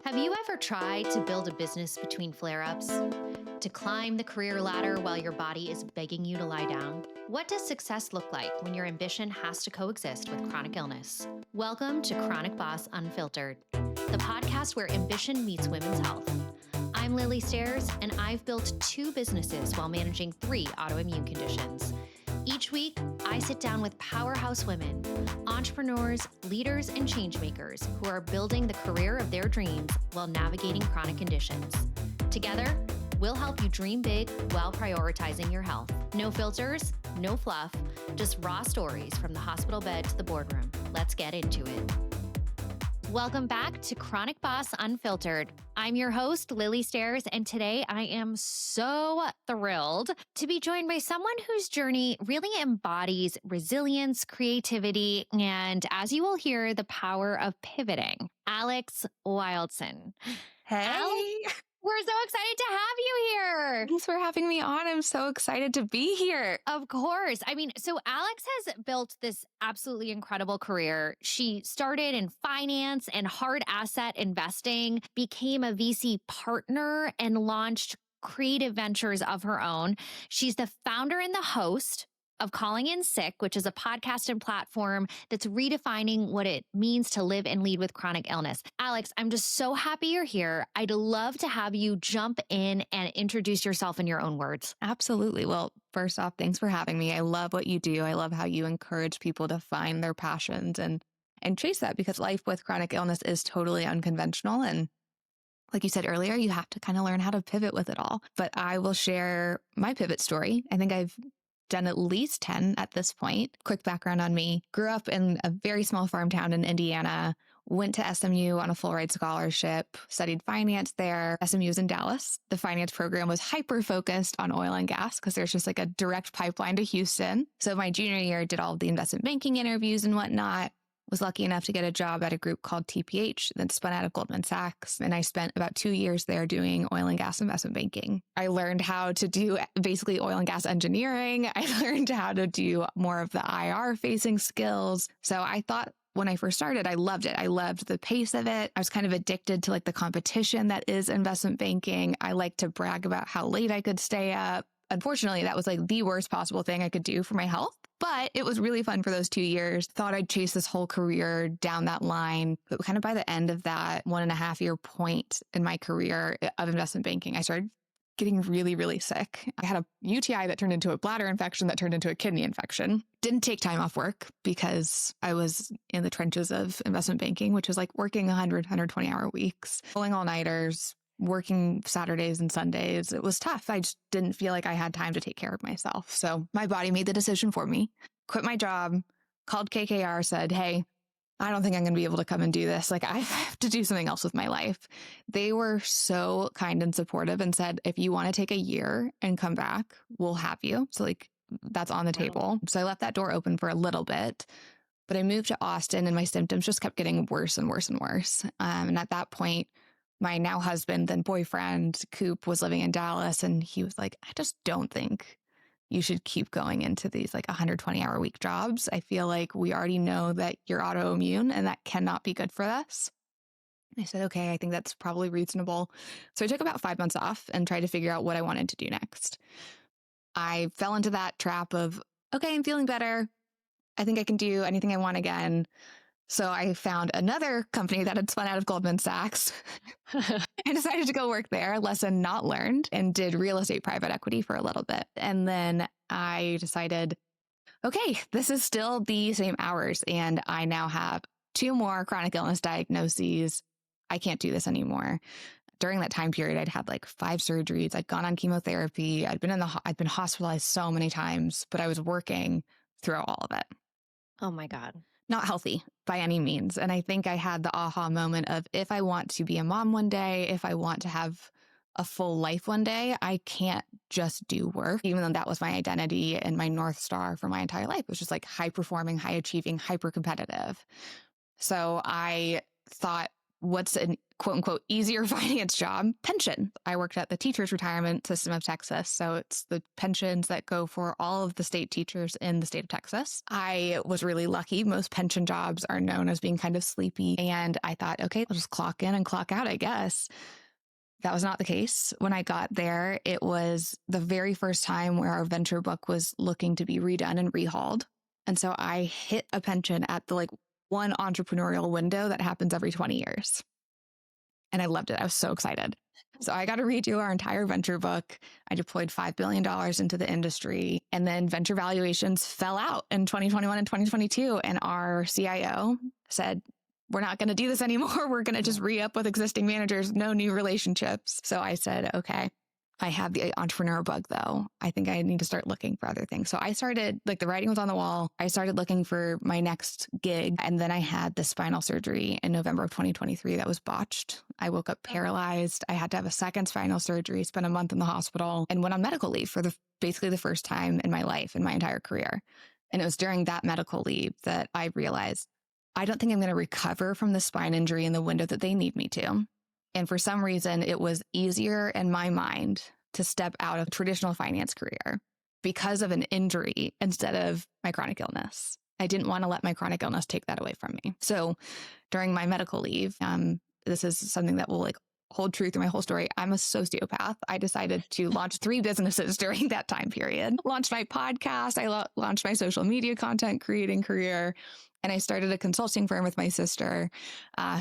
Have you ever tried to build a business between flare-ups? To climb the career ladder while your body is begging you to lie down? What does success look like when your ambition has to coexist with chronic illness? Welcome to Chronic Boss Unfiltered, the podcast where ambition meets women's health. I'm Lilly Stairs, and I've built 2 businesses while managing 3 autoimmune conditions. Each week, I sit down with powerhouse women, entrepreneurs, leaders, and changemakers who are building the career of their dreams while navigating chronic conditions. Together, we'll help you dream big while prioritizing your health. No filters, no fluff, just raw stories from the hospital bed to the boardroom. Let's get into it. Welcome back to Chronic Boss Unfiltered. I'm your host, Lilly Stairs, and today I am so thrilled to be joined by someone whose journey really embodies resilience, creativity, and as you will hear, the power of pivoting. Alex Wildson. Hey. Alex, we're so excited to have you here. Thanks for having me on. I'm so excited to be here. Of course. So Alex has built this absolutely incredible career. She started in finance and hard asset investing, became a VC partner, and launched creative ventures of her own. She's the founder and the host of Calling in Sick, which is a podcast and platform that's redefining what it means to live and lead with chronic illness. Alex, I'm just so happy you're here. I'd love to have you jump in and introduce yourself in your own words. Absolutely. Well, first off, thanks for having me. I love what you do. I love how you encourage people to find their passions and chase that, because life with chronic illness is totally unconventional. And like you said earlier, you have to kind of learn how to pivot with it all. But I will share my pivot story. I think I've done at least 10 at this point. Quick background on me. Grew up in a very small farm town in Indiana, went to SMU on a full ride scholarship, studied finance there. SMU is in Dallas. The finance program was hyper-focused on oil and gas because there's just like a direct pipeline to Houston. So my junior year, did all of the investment banking interviews and whatnot. Was lucky enough to get a job at a group called TPH that spun out of Goldman Sachs. And I spent about 2 years there doing oil and gas investment banking. I learned how to do basically oil and gas engineering. I learned how to do more of the IR facing skills. So I thought when I first started, I loved it. I loved the pace of it. I was kind of addicted to like the competition that is investment banking. I like to brag about how late I could stay up. Unfortunately, that was like the worst possible thing I could do for my health. But it was really fun for those 2 years. Thought I'd chase this whole career down that line. But kind of by the end of that 1.5 year point in my career of investment banking, I started getting really, really sick. I had a UTI that turned into a bladder infection that turned into a kidney infection. Didn't take time off work because I was in the trenches of investment banking, which was like working 100, 120-hour weeks, pulling all-nighters, working Saturdays and Sundays. It was tough. I just didn't feel like I had time to take care of myself. So my body made the decision for me, quit my job, called KKR, said, hey, I don't think I'm going to be able to come and do this. Like, I have to do something else with my life. They were so kind and supportive and said, if you want to take a year and come back, we'll have you. So like, that's on the table. So I left that door open for a little bit. But I moved to Austin and my symptoms just kept getting worse and worse and worse. And at that point, my now husband, then boyfriend, Coop, was living in Dallas, and he was like, I just don't think you should keep going into these like 120-hour week jobs. I feel like we already know that you're autoimmune and that cannot be good for us. I said, okay, I think that's probably reasonable. So I took about 5 months off and tried to figure out what I wanted to do next. I fell into that trap of, okay, I'm feeling better. I think I can do anything I want again. So I found another company that had spun out of Goldman Sachs. I decided to go work there, lesson not learned, and did real estate private equity for a little bit. And then I decided, okay, this is still the same hours. And I now have 2 more chronic illness diagnoses. I can't do this anymore. During that time period, I'd had like 5 surgeries. I'd gone on chemotherapy. I'd been hospitalized so many times, but I was working through all of it. Oh my God. Not healthy by any means. And I think I had the aha moment of, if I want to be a mom one day, if I want to have a full life one day, I can't just do work, even though that was my identity and my North Star for my entire life. It was just like high performing, high achieving, hyper competitive. So I thought, what's an quote unquote easier finance job? Pension. I worked at the teachers retirement system of Texas. So it's the pensions that go for all of the state teachers in the state of Texas. I was really lucky. Most pension jobs are known as being kind of sleepy. And I thought, okay, I'll just clock in and clock out, I guess. That was not the case. When I got there, it was the very first time where our venture book was looking to be redone and rehauled. And so I hit a pension at the one entrepreneurial window that happens every 20 years. And I loved it. I was so excited. So I got to redo our entire venture book. I deployed $5 billion into the industry. And then venture valuations fell out in 2021 and 2022. And our CIO said, we're not going to do this anymore. We're going to just re-up with existing managers, no new relationships. So I said, okay, I have the entrepreneur bug though. I think I need to start looking for other things. So I started, the writing was on the wall. I started looking for my next gig. And then I had the spinal surgery in November of 2023 that was botched. I woke up paralyzed. I had to have a second spinal surgery, spent a month in the hospital, and went on medical leave for basically the first time in my life, in my entire career. And it was during that medical leave that I realized, I don't think I'm going to recover from the spine injury in the window that they need me to. And for some reason, it was easier in my mind to step out of a traditional finance career because of an injury instead of my chronic illness. I didn't want to let my chronic illness take that away from me. So during my medical leave, this is something that will hold true through my whole story. I'm a sociopath. I decided to launch 3 businesses during that time period. Launched my podcast. I launched my social media content creating career. And I started a consulting firm with my sister,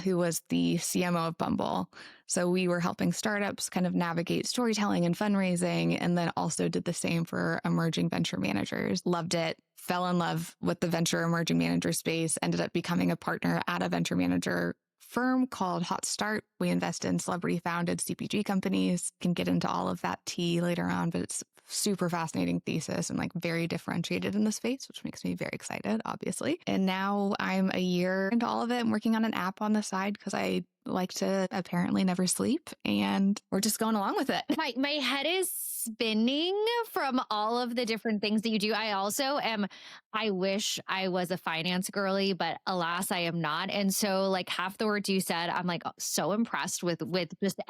who was the CMO of Bumble. So we were helping startups kind of navigate storytelling and fundraising, and then also did the same for emerging venture managers. Loved it. Fell in love with the venture emerging manager space. Ended up becoming a partner at a venture manager firm called Hot Start. We invest in celebrity founded CPG companies. Can get into all of that tea later on, but it's super fascinating thesis and very differentiated in the space, which makes me very excited, obviously. And now I'm a year into all of it. I'm working on an app on the side because I like to apparently never sleep, and we're just going along with it. My head is spinning from all of the different things that you do. I wish I was a finance girly, but alas, I am not. And so half the words you said, I'm so impressed with just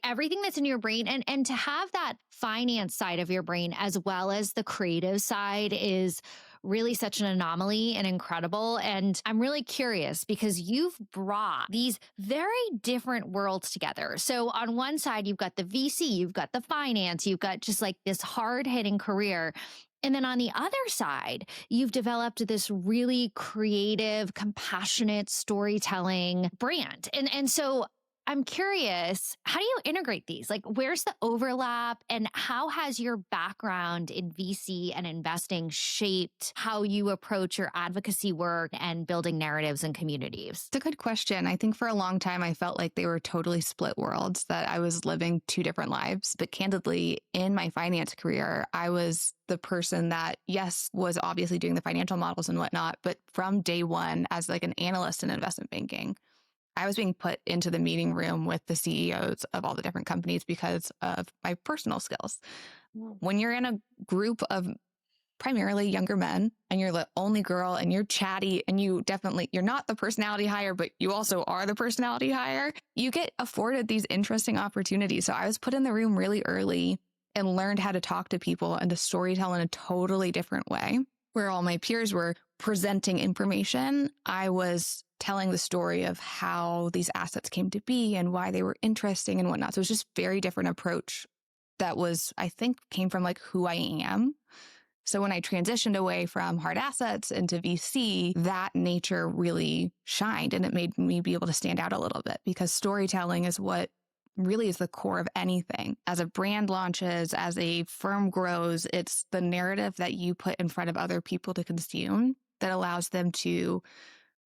everything that's in your brain, and to have that finance side of your brain as well as the creative side is really such an anomaly and incredible. And I'm really curious because you've brought these very different worlds together. So on one side, you've got the VC, you've got the finance, you've got just this hard hitting career. And then on the other side, you've developed this really creative, compassionate storytelling brand. And so I'm curious, how do you integrate these? Where's the overlap, and how has your background in VC and investing shaped how you approach your advocacy work and building narratives and communities? It's a good question. I think for a long time, I felt like they were totally split worlds, that I was living 2 different lives. But candidly, in my finance career, I was the person that, yes, was obviously doing the financial models and whatnot, but from day one, as an analyst in investment banking, I was being put into the meeting room with the CEOs of all the different companies because of my personal skills. When you're in a group of primarily younger men and you're the only girl and you're chatty and you're not the personality hire, but you also are the personality hire, you get afforded these interesting opportunities. So I was put in the room really early and learned how to talk to people and to storytell in a totally different way. Where all my peers were presenting information, I was telling the story of how these assets came to be and why they were interesting and whatnot. So it was just very different approach that was, I think, came from who I am. So when I transitioned away from hard assets into VC, that nature really shined, and it made me be able to stand out a little bit, because storytelling is what really is the core of anything. As a brand launches, as a firm grows, it's the narrative that you put in front of other people to consume that allows them to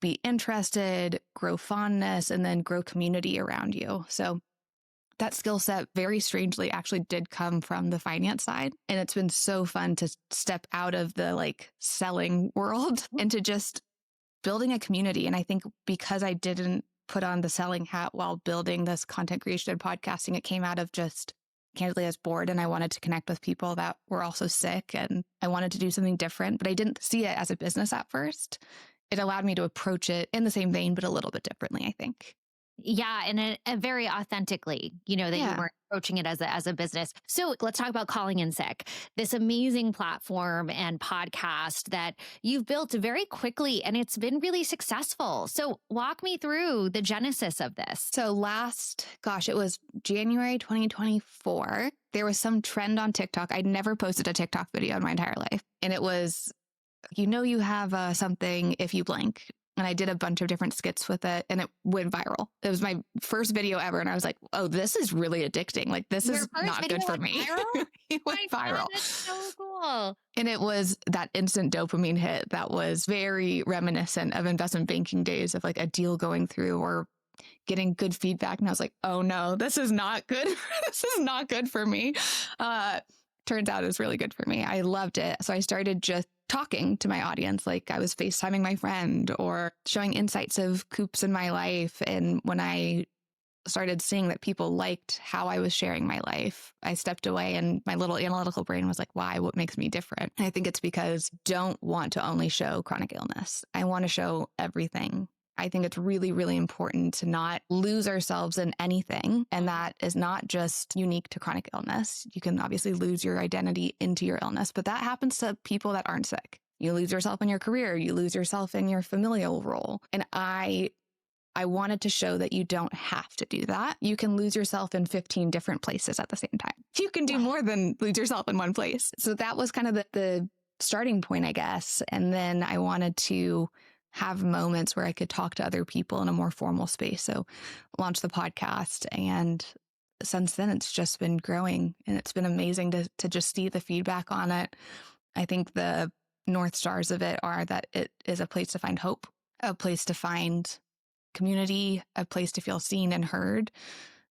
be interested, grow fondness, and then grow community around you. So that skill set, very strangely, actually did come from the finance side. And it's been so fun to step out of the selling world into just building a community. And I think because I didn't put on the selling hat while building this content creation and podcasting, it came out of just, candidly, I was bored and I wanted to connect with people that were also sick, and I wanted to do something different, but I didn't see it as a business at first. It allowed me to approach it in the same vein, but a little bit differently, I think. Yeah, and very authentically, that you Yeah. weren't approaching it as a business. So let's talk about Calling in Sick, this amazing platform and podcast that you've built very quickly, and it's been really successful. So walk me through the genesis of this. So it was January 2024. There was some trend on TikTok. I'd never posted a TikTok video in my entire life. And it was, you have something if you blink. And I did a bunch of different skits with it and it went viral. It was my first video ever. And I was like, oh, this is really addicting. Like, this Your is first not video good for went me. viral? It went My God, viral. that's so cool. And it was that instant dopamine hit that was very reminiscent of investment banking days, of like a deal going through or getting good feedback. And I was like, oh no, this is not good. This is not good for me. Turns out it was really good for me. I loved it. So I started just talking to my audience. Like, I was FaceTiming my friend or showing insights of coups in my life. And when I started seeing that people liked how I was sharing my life, I stepped away and my little analytical brain was like, why? What makes me different? And I think it's because I don't want to only show chronic illness. I want to show everything. I think it's really, really important to not lose ourselves in anything. And that is not just unique to chronic illness. You can obviously lose your identity into your illness, but that happens to people that aren't sick. You lose yourself in your career, you lose yourself in your familial role. And I wanted to show that you don't have to do that. You can lose yourself in 15 different places at the same time. You can do more than lose yourself in one place. So that was kind of the starting point, I guess. And then I wanted to have moments where I could talk to other people in a more formal space. So launched the podcast. And since then, it's just been growing. And it's been amazing to just see the feedback on it. I think the North Stars of it are that it is a place to find hope, a place to find community, a place to feel seen and heard.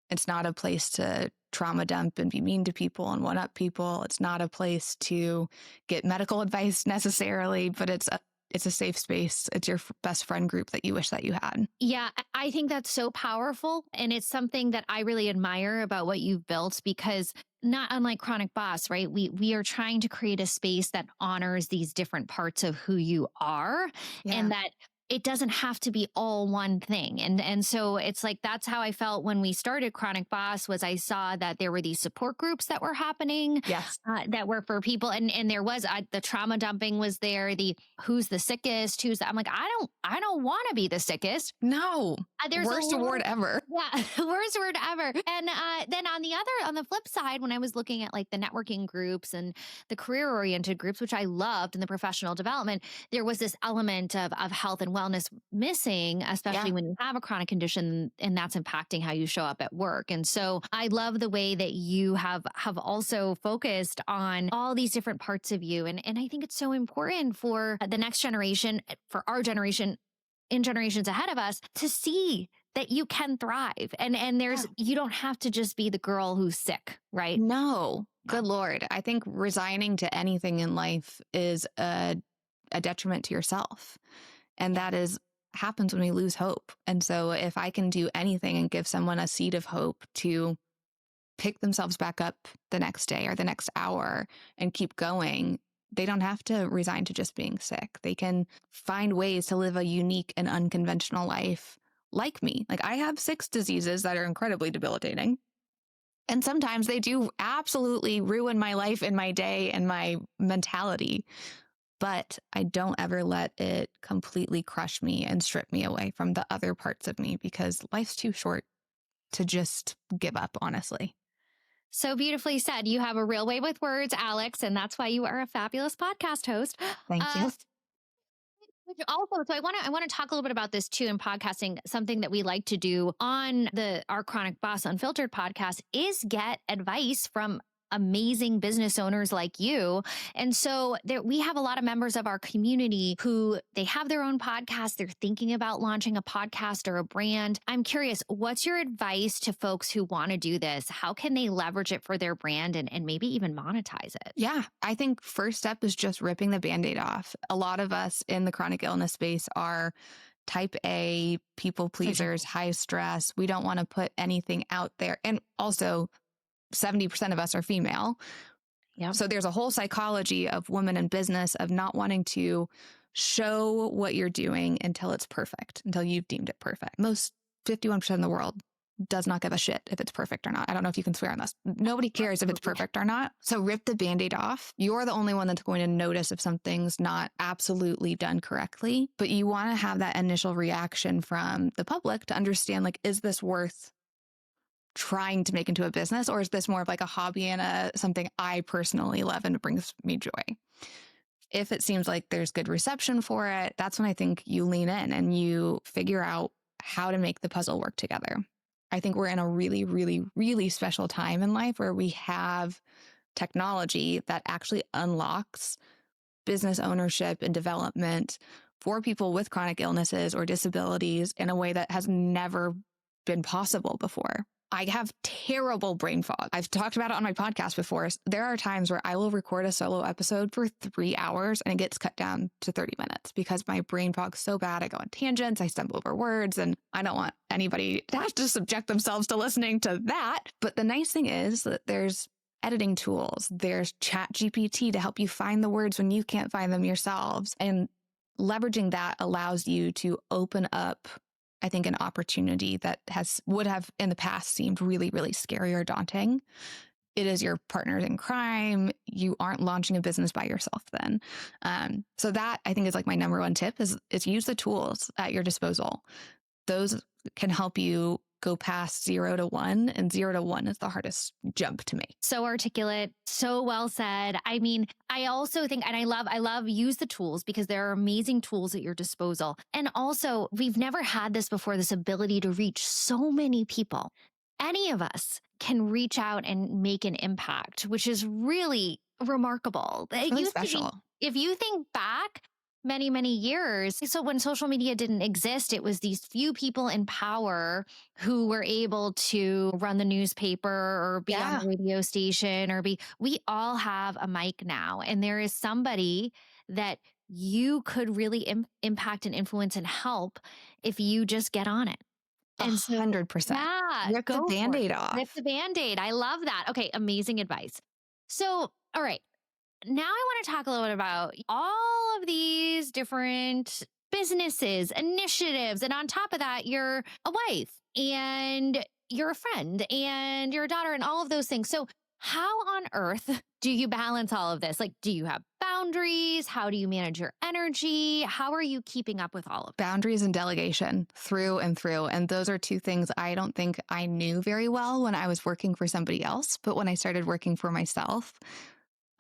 It's not a place to trauma dump and be mean to people and one up people. It's not a place to get medical advice necessarily, but it's a safe space. It's your best friend group that you wish that you had. Yeah, I think that's so powerful. And it's something that I really admire about what you've built, because not unlike Chronic Boss, right? We are trying to create a space that honors these different parts of who you are, and that it doesn't have to be all one thing. And so it's like, that's how I felt when we started Chronic Boss. Was I saw that there were these support groups that were happening, Yes. that were for people. And there was the trauma dumping was there, the who's the sickest, I'm like, I don't want to be the sickest. No. There's worst award ever. Yeah, worst word ever. And then on the flip side, when I was looking at like the networking groups and the career oriented groups, which I loved, and the professional development, there was this element of health and wellness missing, especially when you have a chronic condition, and that's impacting how you show up at work. And so I love the way that you have also focused on all these different parts of you. And I think it's so important for the next generation, for our generation, in generations ahead of us, to see that you can thrive. And there's, you don't have to just be the girl who's sick, right? No. Good Lord. I think resigning to anything in life is a detriment to yourself. And that happens when we lose hope. And so if I can do anything and give someone a seed of hope to pick themselves back up the next day or the next hour and keep going, they don't have to resign to just being sick. They can find ways to live a unique and unconventional life like me. Like, I have 6 diseases that are incredibly debilitating. And sometimes they do absolutely ruin my life and my day and my mentality. But I don't ever let it completely crush me and strip me away from the other parts of me, because life's too short to just give up, honestly. So beautifully said. You have a real way with words, Alex, and that's why you are a fabulous podcast host. Thank you. Which also, so I want to talk a little bit about this too in podcasting. Something that we like to do on our Chronic Boss Unfiltered podcast is get advice from amazing business owners like you. And so we have a lot of members of our community who they have their own podcast. They're thinking about launching a podcast or a brand. I'm curious, what's your advice to folks who want to do this? How can they leverage it for their brand and maybe even monetize it? Yeah, I think first step is just ripping the Band-Aid off. A lot of us in the chronic illness space are type A, people pleasers, high stress. We don't want to put anything out there. And also 70% of us are female. Yeah. So there's a whole psychology of women in business of not wanting to show what you're doing until it's perfect, until you've deemed it perfect. Most 51% of the world does not give a shit if it's perfect or not. I don't know if you can swear on this. Nobody cares if it's perfect or not. So rip the Band-Aid off. You're the only one that's going to notice if something's not absolutely done correctly. But you want to have that initial reaction from the public to understand, like, is this worth trying to make into a business, or is this more of like a hobby and something I personally love and it brings me joy? If it seems like there's good reception for it, that's when I think you lean in and you figure out how to make the puzzle work together. I think we're in a really, really, really special time in life where we have technology that actually unlocks business ownership and development for people with chronic illnesses or disabilities in a way that has never been possible before. I have terrible brain fog. I've talked about it on my podcast before. There are times where I will record a solo episode for 3 hours and it gets cut down to 30 minutes because my brain fog's so bad. I go on tangents, I stumble over words, and I don't want anybody to have to subject themselves to listening to that. But the nice thing is that there's editing tools. There's Chat GPT to help you find the words when you can't find them yourselves. And leveraging that allows you to open up, I think, an opportunity that would have in the past seemed really, really scary or daunting. It is your partners in crime. You aren't launching a business by yourself then. So that, I think, is like my number one tip is use the tools at your disposal. Those can help you go past 0 to 1, and 0 to 1 is the hardest jump to make. So articulate, so well said. I mean, I also think, and I love use the tools because there are amazing tools at your disposal. And also, we've never had this before, this ability to reach so many people. Any of us can reach out and make an impact, which is really remarkable. It's really special. If you think back many, many years. So when social media didn't exist, it was these few people in power who were able to run the newspaper or be on a radio station we all have a mic now. And there is somebody that you could really impact and influence and help if you just get on it. And 100%. Yeah. Rip the Band-Aid off. Rip the Band-Aid. I love that. Okay. Amazing advice. So, all right. Now I want to talk a little bit about all of these different businesses, initiatives. And on top of that, you're a wife and you're a friend and you're a daughter and all of those things. So how on earth do you balance all of this? Like, do you have boundaries? How do you manage your energy? How are you keeping up with all of it? Boundaries and delegation through and through. And those are two things I don't think I knew very well when I was working for somebody else. But when I started working for myself,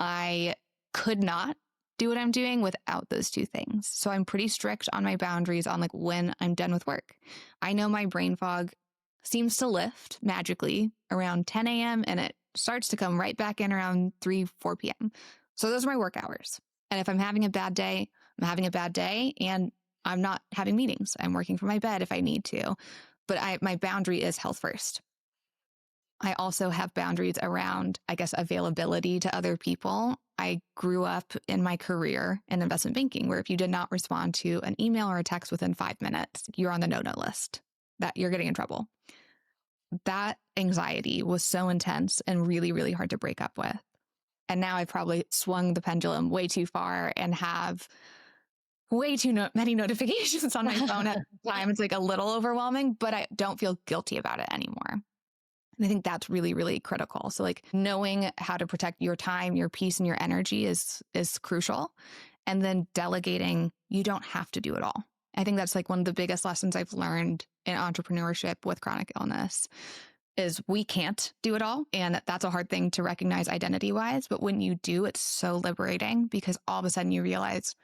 I could not do what I'm doing without those two things. So I'm pretty strict on my boundaries on like when I'm done with work. I know my brain fog seems to lift magically around 10 a.m. and it starts to come right back in around 3, 4 p.m. So those are my work hours. And if I'm having a bad day, I'm having a bad day and I'm not having meetings. I'm working from my bed if I need to. But my boundary is health first. I also have boundaries around, I guess, availability to other people. I grew up in my career in investment banking, where if you did not respond to an email or a text within 5 minutes, you're on the no-no list, that you're getting in trouble. That anxiety was so intense and really, really hard to break up with. And now I've probably swung the pendulum way too far and have way too many notifications on my phone at the time. It's like a little overwhelming, but I don't feel guilty about it anymore. And I think that's really, really critical. So like knowing how to protect your time, your peace, and your energy is crucial. And then delegating, you don't have to do it all. I think that's like one of the biggest lessons I've learned in entrepreneurship with chronic illness is we can't do it all. And that's a hard thing to recognize identity-wise. But when you do, it's so liberating because all of a sudden you realize,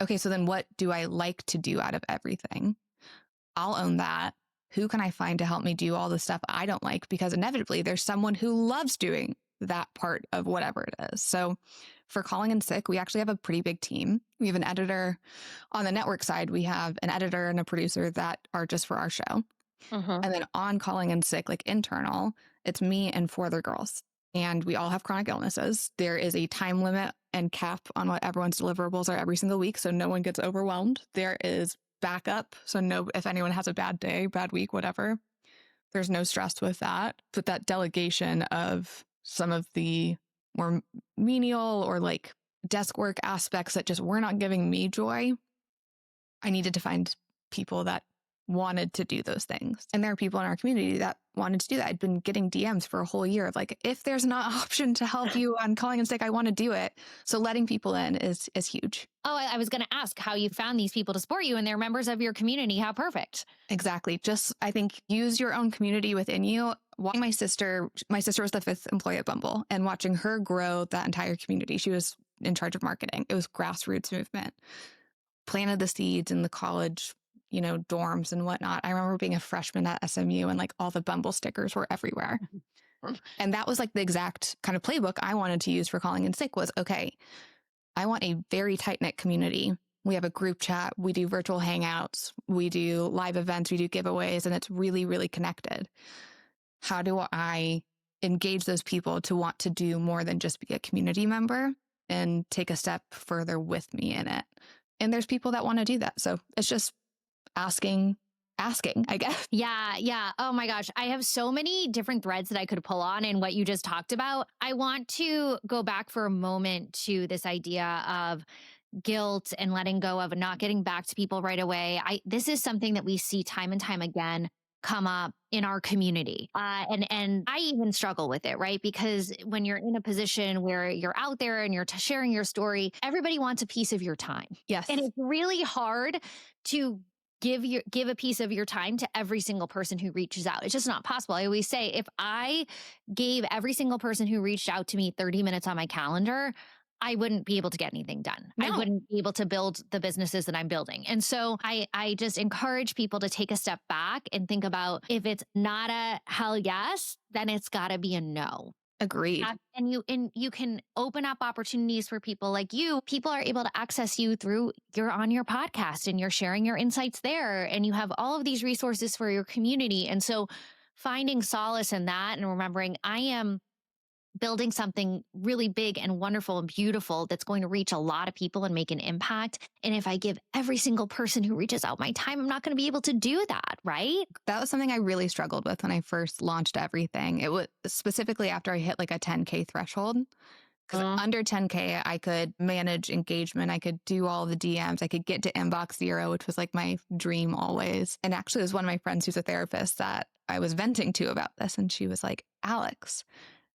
okay, so then what do I like to do out of everything? I'll own that. Who can I find to help me do all the stuff I don't like? Because inevitably there's someone who loves doing that part of whatever it is. So for Calling in Sick, we actually have a pretty big team. We have an editor on the network side. We have an editor and a producer that are just for our show. And then on Calling in Sick, like internal, it's me and 4 other girls. And we all have chronic illnesses. There is a time limit and cap on what everyone's deliverables are every single week. So no one gets overwhelmed. There is backup. So if anyone has a bad day, bad week, whatever, there's no stress with that. But that delegation of some of the more menial or like desk work aspects that just were not giving me joy, I needed to find people that wanted to do those things. And there are people in our community that wanted to do that. I'd been getting DMs for a whole year of like, if there's an option to help you on calling in sick, I want to do it. So letting people in is huge. Oh, I was going to ask how you found these people to support you and they're members of your community. How perfect. Exactly. Just, I think, use your own community within you. My sister was the 5th employee at Bumble, and watching her grow that entire community. She was in charge of marketing. It was grassroots movement. Planted the seeds in the college, dorms and whatnot. I remember being a freshman at SMU and like all the Bumble stickers were everywhere. And that was like the exact kind of playbook I wanted to use for calling in sick was, okay, I want a very tight-knit community. We have a group chat. We do virtual hangouts. We do live events. We do giveaways, and it's really, really connected. How do I engage those people to want to do more than just be a community member and take a step further with me in it? And there's people that want to do that. So it's just asking, I guess. Yeah. Oh my gosh. I have so many different threads that I could pull on in what you just talked about. I want to go back for a moment to this idea of guilt and letting go of not getting back to people right away. This is something that we see time and time again come up in our community. And I even struggle with it, right? Because when you're in a position where you're out there and you're sharing your story, everybody wants a piece of your time. Yes. And it's really hard to give a piece of your time to every single person who reaches out. It's just not possible. I always say, if I gave every single person who reached out to me 30 minutes on my calendar, I wouldn't be able to get anything done. No. I wouldn't be able to build the businesses that I'm building. And so I just encourage people to take a step back and think about, if it's not a hell yes, then it's got to be a no. Agreed. And you can open up opportunities for people like you. People are able to access you through you're on your podcast and you're sharing your insights there, and you have all of these resources for your community. And so finding solace in that and remembering I am building something really big and wonderful and beautiful that's going to reach a lot of people and make an impact. And if I give every single person who reaches out my time, I'm not going to be able to do that, right? That was something I really struggled with when I first launched everything. It was specifically after I hit like a 10K threshold. Because under 10K, I could manage engagement. I could do all the DMs. I could get to inbox 0, which was like my dream always. And actually, it was one of my friends who's a therapist that I was venting to about this. And she was like, Alex,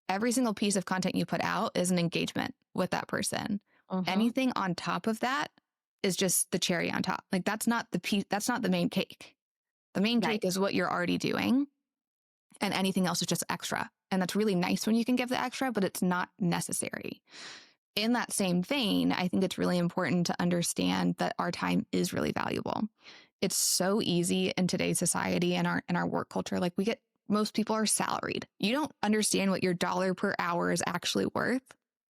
every single piece of content you put out is an engagement with that person. Anything on top of that is just the cherry on top. Like that's not the piece. That's not the main cake. The main cake is what you're already doing. And anything else is just extra. And that's really nice when you can give the extra, but it's not necessary. In that same vein, I think it's really important to understand that our time is really valuable. It's so easy in today's society and our work culture. Like most people are salaried. You don't understand what your dollar per hour is actually worth.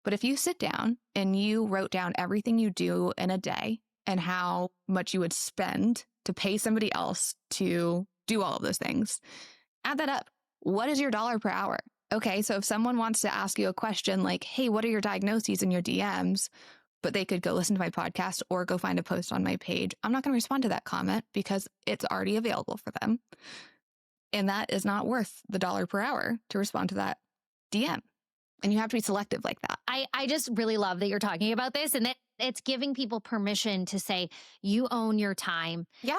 But if you sit down and you wrote down everything you do in a day and how much you would spend to pay somebody else to do all of those things, add that up. What is your dollar per hour? Okay, so if someone wants to ask you a question like, hey, what are your diagnoses in your DMs? But they could go listen to my podcast or go find a post on my page. I'm not going to respond to that comment because it's already available for them. And that is not worth the dollar per hour to respond to that DM. And you have to be selective like that. I just really love that you're talking about this, and that it's giving people permission to say, you own your time. Yeah.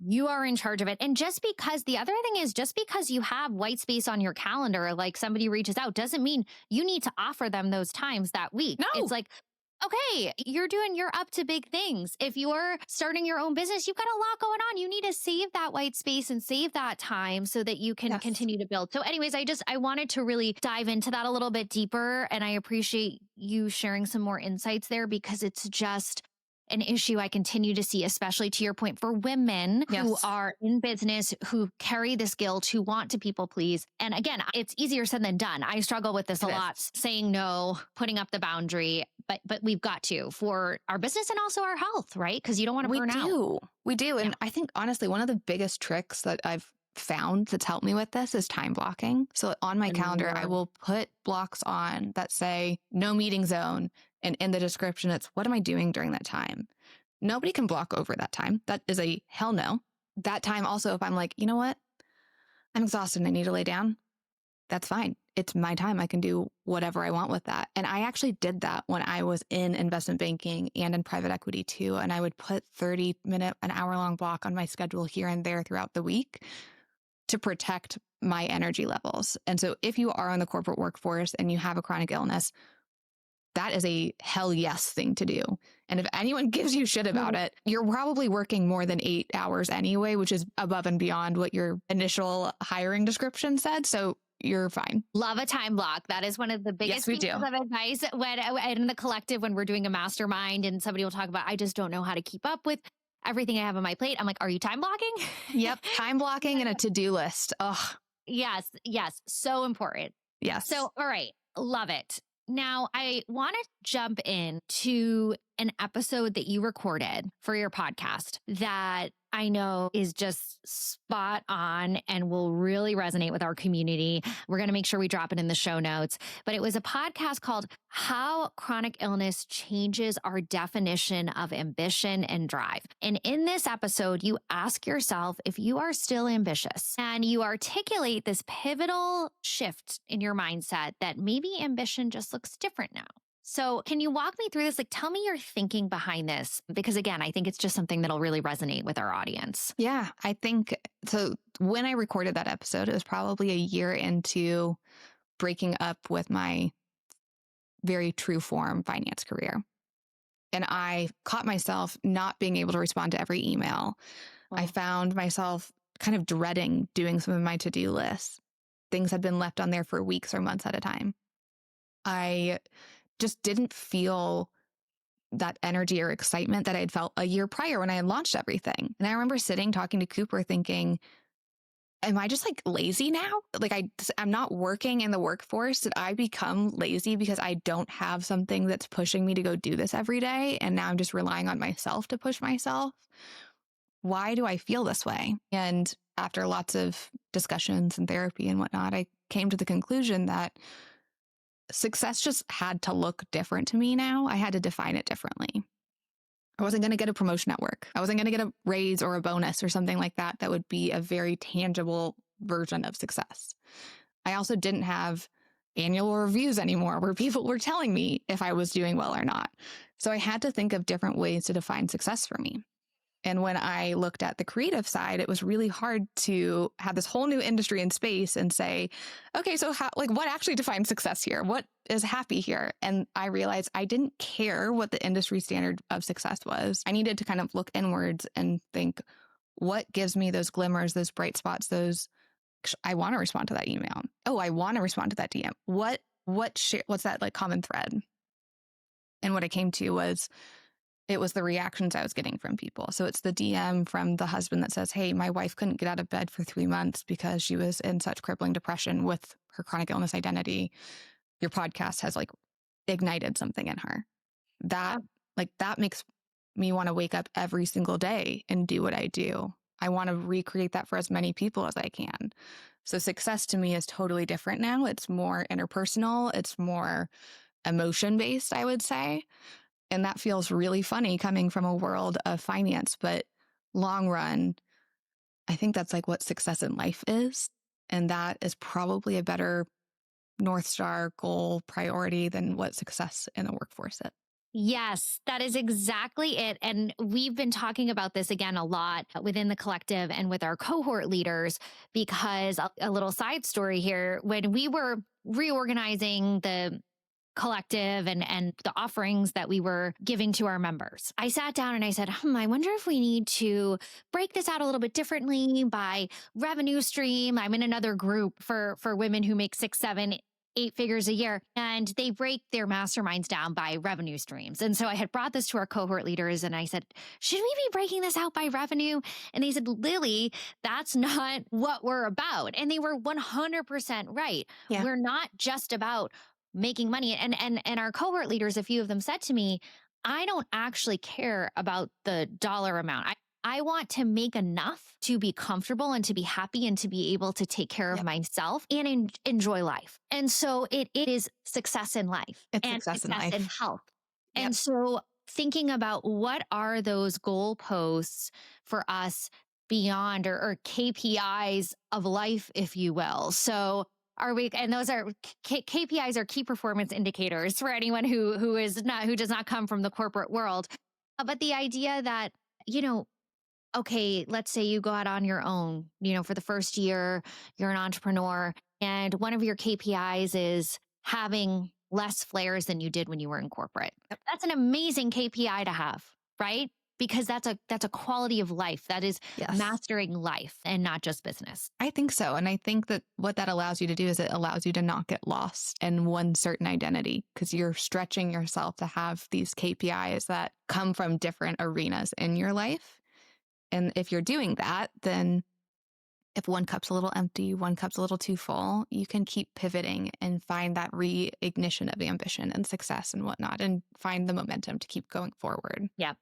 You are in charge of it. And just because the other thing is, just because you have white space on your calendar, like somebody reaches out, doesn't mean you need to offer them those times that week. No. It's like, okay, you're up to big things. If you're starting your own business, you've got a lot going on. You need to save that white space and save that time so that you can continue to build. So anyways, I wanted to really dive into that a little bit deeper. And I appreciate you sharing some more insights there, because it's just an issue I continue to see, especially to your point, for women who are in business, who carry this guilt, who want to people please. And again, it's easier said than done. I struggle with this a lot, saying no, putting up the boundary, but we've got to, for our business and also our health, right? Because you don't want to burn out. We do. And I think honestly, one of the biggest tricks that I've found that's helped me with this is time blocking. So on my calendar, I will put blocks on that say no meeting zone. And in the description, it's what am I doing during that time? Nobody can block over that time. That is a hell no. That time also, if I'm like, you know what? I'm exhausted and I need to lay down. That's fine. it's my time. I can do whatever I want with that. And I actually did that when I was in investment banking and in private equity too. And I would put 30-minute, an hour-long block on my schedule here and there throughout the week to protect my energy levels. And so if you are in the corporate workforce and you have a chronic illness, that is a hell yes thing to do. And if anyone gives you shit about it, you're probably working more than 8 hours anyway, which is above and beyond what your initial hiring description said. So you're fine. Love a time block. That is one of the biggest pieces of advice when in the collective, when we're doing a mastermind and somebody will talk about, I just don't know how to keep up with everything I have on my plate. I'm like, are you time blocking? Yep. Time blocking and a to-do list. Oh, yes. So important. yes. So, all right. Love it. Now, I want to jump in to an episode that you recorded for your podcast that I know is just spot on and will really resonate with our community. We're going to make sure we drop it in the show notes. But it was a podcast called How Chronic Illness Changes Our Definition of Ambition and Drive. And in this episode, you ask yourself if you are still ambitious, and you articulate this pivotal shift in your mindset that maybe ambition just looks different now. So can you walk me through this? Like, tell me your thinking behind this, because again, I think it's just something that'll really resonate with our audience. Yeah, I think so. When I recorded that episode, it was probably a year into breaking up with my very true form finance career. And I caught myself not being able to respond to every email. I found myself kind of dreading doing some of my to-do lists. Things had been left on there for weeks or months at a time. I just didn't feel that energy or excitement that I had felt a year prior when I had launched everything. And I remember sitting, talking to Cooper thinking, am I just like lazy now? Like I'm not working in the workforce. Did I become lazy because I don't have something that's pushing me to go do this every day? And now I'm just relying on myself to push myself. Why do I feel this way? And after lots of discussions and therapy and whatnot, I came to the conclusion that success just had to look different to me now. I had to define it differently. I wasn't going to get a promotion at work. I wasn't going to get a raise or a bonus or something like that that would be a very tangible version of success. I also didn't have annual reviews anymore where people were telling me if I was doing well or not. So I had to think of different ways to define success for me. And when I looked at the creative side, it was really hard to have this whole new industry and space and say, okay, so what actually defines success here? What is happy here? And I realized I didn't care what the industry standard of success was. I needed to kind of look inwards and think, what gives me those glimmers, those bright spots, I want to respond to that email. Oh, I want to respond to that DM. What's that like common thread? And what I came to was, it was the reactions I was getting from people. So it's the DM from the husband that says, hey, my wife couldn't get out of bed for 3 months because she was in such crippling depression with her chronic illness identity. Your podcast has like ignited something in her. That makes me want to wake up every single day and do what I do. I want to recreate that for as many people as I can. So success to me is totally different now. It's more interpersonal. It's more emotion-based, I would say. And that feels really funny coming from a world of finance, but long run, I think that's like what success in life is. And that is probably a better North Star goal priority than what success in the workforce is. Yes, that is exactly it. And we've been talking about this again a lot within the collective and with our cohort leaders, because a little side story here, when we were reorganizing the collective and the offerings that we were giving to our members, I sat down and I said, I wonder if we need to break this out a little bit differently by revenue stream. I'm in another group for women who make 6, 7, 8 figures a year, and they break their masterminds down by revenue streams. And so I had brought this to our cohort leaders and I said, should we be breaking this out by revenue? And they said, Lilly, that's not what we're about. And they were 100% right. Yeah. We're not just about making money. And our cohort leaders, a few of them said to me, I don't actually care about the dollar amount. I want to make enough to be comfortable and to be happy and to be able to take care of myself and enjoy life. And so it is success in life. It's and success in life. And health. Yep. And so thinking about what are those goalposts for us beyond or KPIs of life, if you will. So are we, and those are KPIs are key performance indicators for anyone who does not come from the corporate world. But the idea that, you know, okay, let's say you go out on your own, for the first year, you're an entrepreneur, and one of your KPIs is having less flares than you did when you were in corporate. That's an amazing KPI to have, right? Because that's a quality of life. That is Yes. mastering life and not just business. I think so. And I think that what that allows you to do is it allows you to not get lost in one certain identity because you're stretching yourself to have these KPIs that come from different arenas in your life. And if you're doing that, then if one cup's a little empty, one cup's a little too full, you can keep pivoting and find that reignition of ambition and success and whatnot and find the momentum to keep going forward. Yeah.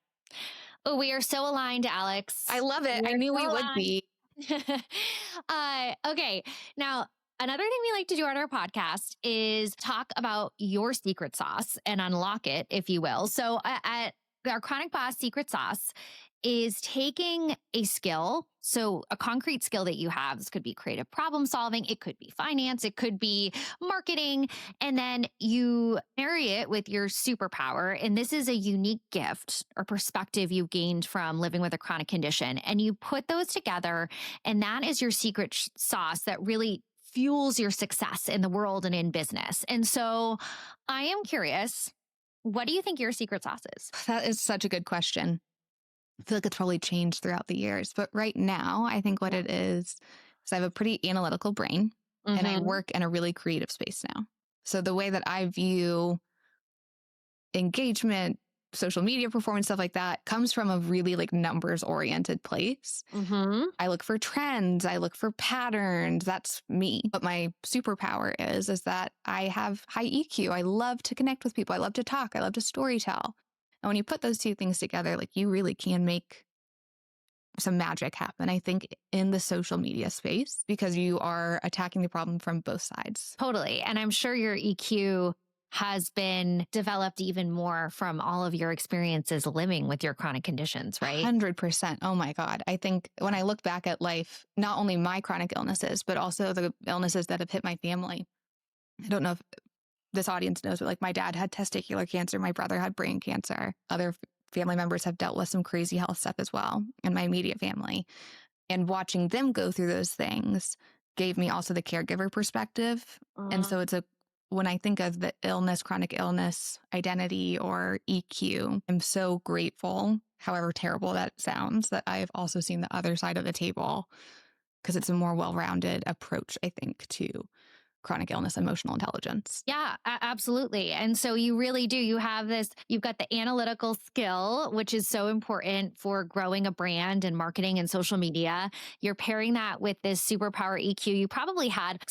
Oh, we are so aligned, Alex. I love it. I knew we would be. Okay. Now, another thing we like to do on our podcast is talk about your secret sauce and unlock it, if you will. So at our Chronic Boss secret sauce is taking a skill. So a concrete skill that you have, this could be creative problem solving, it could be finance, it could be marketing, and then you marry it with your superpower. And this is a unique gift or perspective you gained from living with a chronic condition. And you put those together, and that is your secret sauce that really fuels your success in the world and in business. And so I am curious, what do you think your secret sauce is? That is such a good question. I feel like it's probably changed throughout the years. But right now, I think what it is I have a pretty analytical brain and I work in a really creative space now. So the way that I view engagement, social media performance, stuff like that comes from a really like numbers oriented place. I look for trends. I look for patterns. That's me. But my superpower is that I have high EQ. I love to connect with people. I love to talk. I love to storytell. And when you put those two things together, like you really can make some magic happen, I think, in the social media space, because you are attacking the problem from both sides. Totally. And I'm sure your EQ has been developed even more from all of your experiences living with your chronic conditions, right? 100%. Oh my God. I think when I look back at life, not only my chronic illnesses, but also the illnesses that have hit my family. I don't know if this audience knows, but like my dad had testicular cancer. My brother had brain cancer. Other family members have dealt with some crazy health stuff as well in my immediate family. And watching them go through those things gave me also the caregiver perspective. And so when I think of the illness, chronic illness, identity, or EQ, I'm so grateful, however terrible that sounds, that I've also seen the other side of the table, because it's a more well-rounded approach, I think, to chronic illness, emotional intelligence. Yeah, absolutely. And so you really do. You've got the analytical skill, which is so important for growing a brand and marketing and social media. You're pairing that with this superpower EQ. You probably had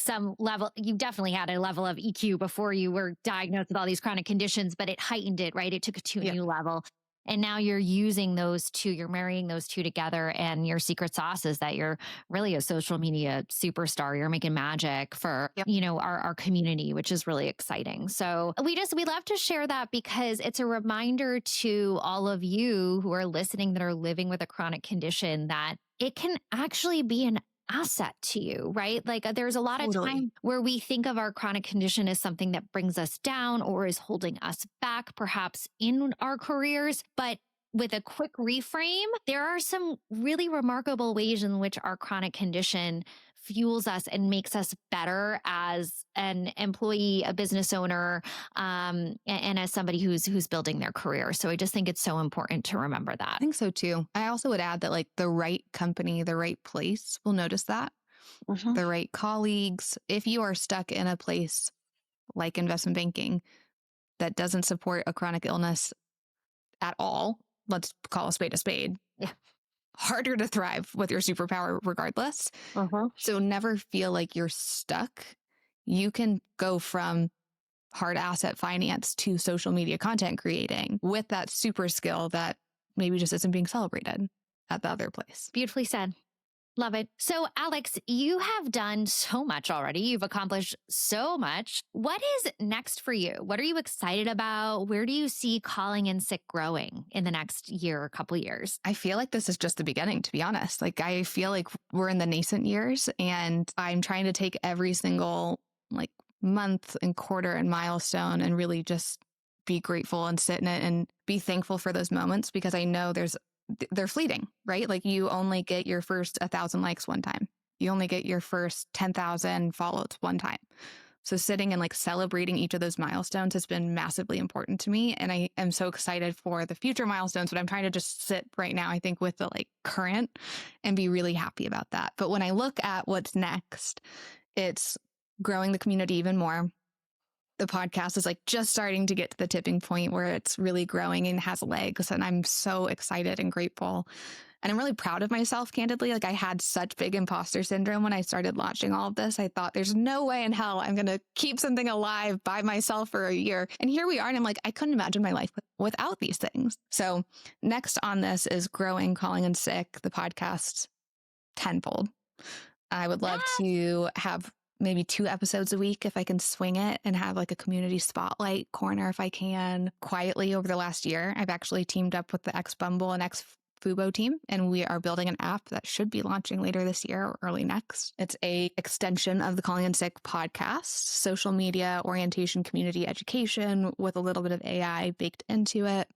you definitely had a level of EQ before you were diagnosed with all these chronic conditions, but it heightened it, right? It took it to a new level. And now you're using those two, you're marrying those two together. And your secret sauce is that you're really a social media superstar. You're making magic for, our community, which is really exciting. So we love to share that because it's a reminder to all of you who are listening that are living with a chronic condition that it can actually be an asset to you, right? Like there's a lot of time where we think of our chronic condition as something that brings us down or is holding us back, perhaps in our careers. But with a quick reframe, there are some really remarkable ways in which our chronic condition fuels us and makes us better as an employee, a business owner, and as somebody who's building their career. So I just think it's so important to remember that. I think so too. I also would add that like the right company, the right place will notice that. The right colleagues. If you are stuck in a place like investment banking that doesn't support a chronic illness at all, let's call a spade. Yeah. Harder to thrive with your superpower regardless. So never feel like you're stuck. You can go from hard asset finance to social media content creating with that super skill that maybe just isn't being celebrated at the other place. Beautifully said. Love it. So, Alex, you have done so much already. You've accomplished so much. What is next for you? What are you excited about? Where do you see Calling in Sick growing in the next year or couple years? I feel like this is just the beginning, to be honest. Like, I feel like we're in the nascent years and I'm trying to take every single like month and quarter and milestone and really just be grateful and sit in it and be thankful for those moments, because I know they're fleeting, right? Like you only get your first 1,000 likes one time. You only get your first 10,000 follows one time. So sitting and like celebrating each of those milestones has been massively important to me. And I am so excited for the future milestones, but I'm trying to just sit right now, I think, with the like current and be really happy about that. But when I look at what's next, it's growing the community even more. The podcast is like just starting to get to the tipping point where it's really growing and has legs. And I'm so excited and grateful. And I'm really proud of myself, candidly. Like I had such big imposter syndrome when I started launching all of this. I thought there's no way in hell I'm going to keep something alive by myself for a year. And here we are. And I'm like, I couldn't imagine my life without these things. So next on this is growing Calling in Sick, the podcast, tenfold. I would love to have maybe 2 episodes a week if I can swing it, and have like a community spotlight corner if I can. Quietly over the last year, I've actually teamed up with the ex-Bumble and ex-Fubo team, and we are building an app that should be launching later this year or early next. It's a extension of the Calling in Sick podcast, social media, orientation, community education with a little bit of AI baked into it,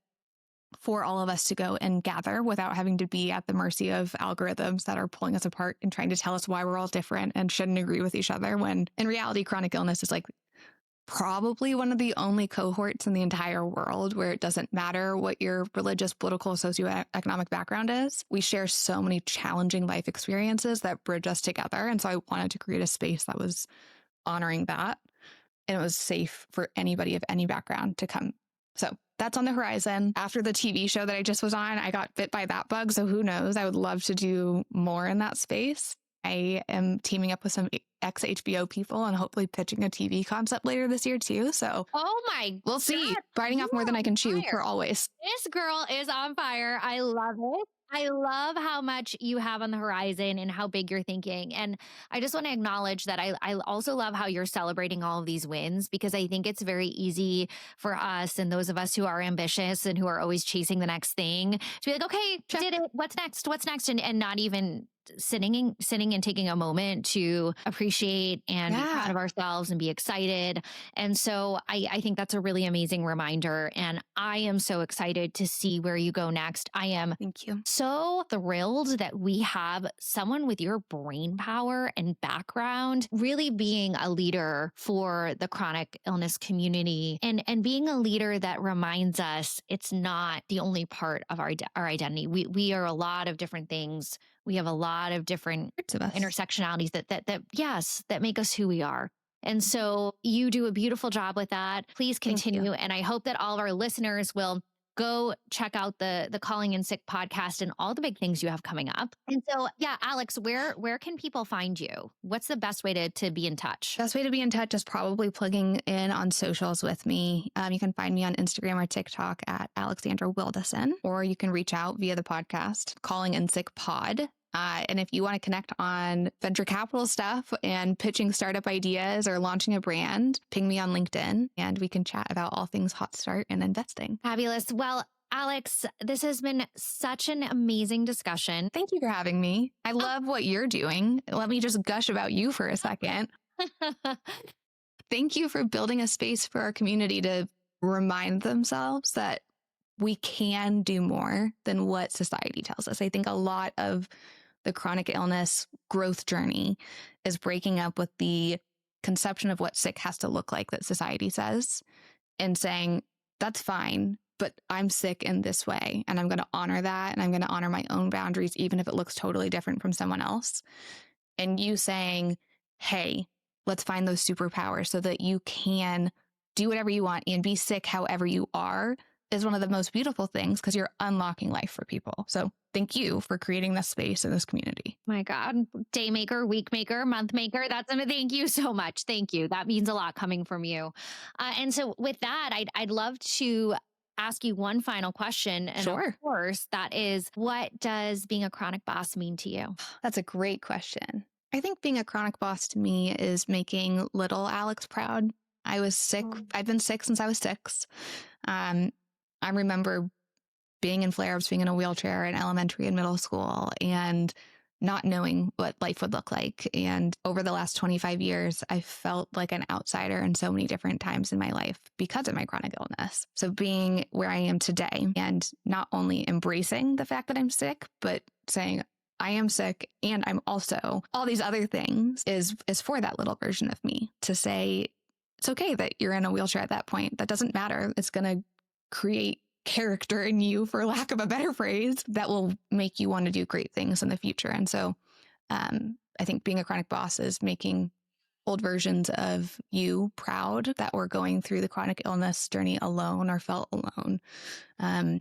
for all of us to go and gather without having to be at the mercy of algorithms that are pulling us apart and trying to tell us why we're all different and shouldn't agree with each other, when in reality, chronic illness is like probably one of the only cohorts in the entire world where it doesn't matter what your religious, political, socioeconomic background is. We share so many challenging life experiences that bridge us together. And so I wanted to create a space that was honoring that, and it was safe for anybody of any background to come. So that's on the horizon. After the TV show that I just was on, I got bit by that bug. So who knows? I would love to do more in that space. I am teaming up with some ex-HBO people and hopefully pitching a TV concept later this year too. So Oh my we'll see. God, Biting off more than I can chew, fire. for always. This girl is on fire. I love it. I love how much you have on the horizon and how big you're thinking. And I just want to acknowledge that I also love how you're celebrating all of these wins, because I think it's very easy for us and those of us who are ambitious and who are always chasing the next thing to be like, okay, Check. did it. What's next? What's next? And not even sitting and taking a moment to appreciate and be proud of ourselves and be excited. And so I think that's a really amazing reminder. And I am so excited to see where you go next. I am Thank you. so thrilled that we have someone with your brain power and background really being a leader for the chronic illness community, and being a leader that reminds us it's not the only part of our identity. We are a lot of different things. We have a lot of different intersectionalities that make us who we are. And so you do a beautiful job with that. Please continue. And I hope that all of our listeners will go check out the Calling in Sick podcast and all the big things you have coming up. And so, yeah, Alex, where can people find you? What's the best way to be in touch? Best way to be in touch is probably plugging in on socials with me. You can find me on Instagram or TikTok at Alexandra Wildeson, or you can reach out via the podcast, Calling in Sick Pod. And if you want to connect on venture capital stuff and pitching startup ideas or launching a brand, ping me on LinkedIn and we can chat about all things hot start and investing. Fabulous. Well, Alex, this has been such an amazing discussion. Thank you for having me. I love what you're doing. Let me just gush about you for a second. Thank you for building a space for our community to remind themselves that we can do more than what society tells us. I think a lot of the chronic illness growth journey is breaking up with the conception of what sick has to look like that society says, and saying, that's fine, but I'm sick in this way. And I'm going to honor that. And I'm going to honor my own boundaries, even if it looks totally different from someone else. And you saying, hey, let's find those superpowers so that you can do whatever you want and be sick however you are, is one of the most beautiful things, because you're unlocking life for people. So thank you for creating this space in this community. My God, day maker, week maker, month maker. Thank you so much. Thank you. That means a lot coming from you. And so with that, I'd love to ask you one final question. And Sure. Of course, that is, what does being a chronic boss mean to you? That's a great question. I think being a chronic boss to me is making little Alex proud. I was sick. I've been sick since I was 6. I remember being in flare-ups, being in a wheelchair in elementary and middle school, and not knowing what life would look like. And over the last 25 years, I felt like an outsider in so many different times in my life because of my chronic illness. So being where I am today and not only embracing the fact that I'm sick, but saying, I am sick and I'm also all these other things is for that little version of me to say, it's okay that you're in a wheelchair at that point. That doesn't matter. It's going to create character in you, for lack of a better phrase, that will make you want to do great things in the future. And so I think being a chronic boss is making old versions of you proud that were going through the chronic illness journey alone or felt alone,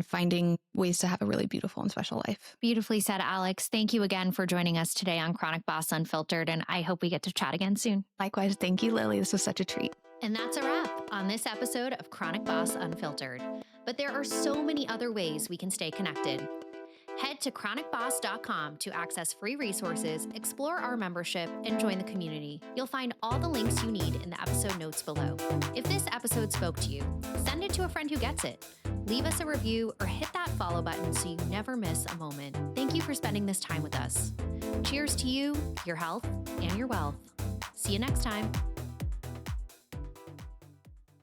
finding ways to have a really beautiful and special life. Beautifully said, Alex. Thank you again for joining us today on Chronic Boss Unfiltered, and I hope we get to chat again soon. Likewise, thank you, Lilly. This was such a treat. And that's a wrap on this episode of Chronic Boss Unfiltered. But there are so many other ways we can stay connected. Head to chronicboss.com to access free resources, explore our membership, and join the community. You'll find all the links you need in the episode notes below. If this episode spoke to you, send it to a friend who gets it. Leave us a review or hit that follow button so you never miss a moment. Thank you for spending this time with us. Cheers to you, your health, and your wealth. See you next time.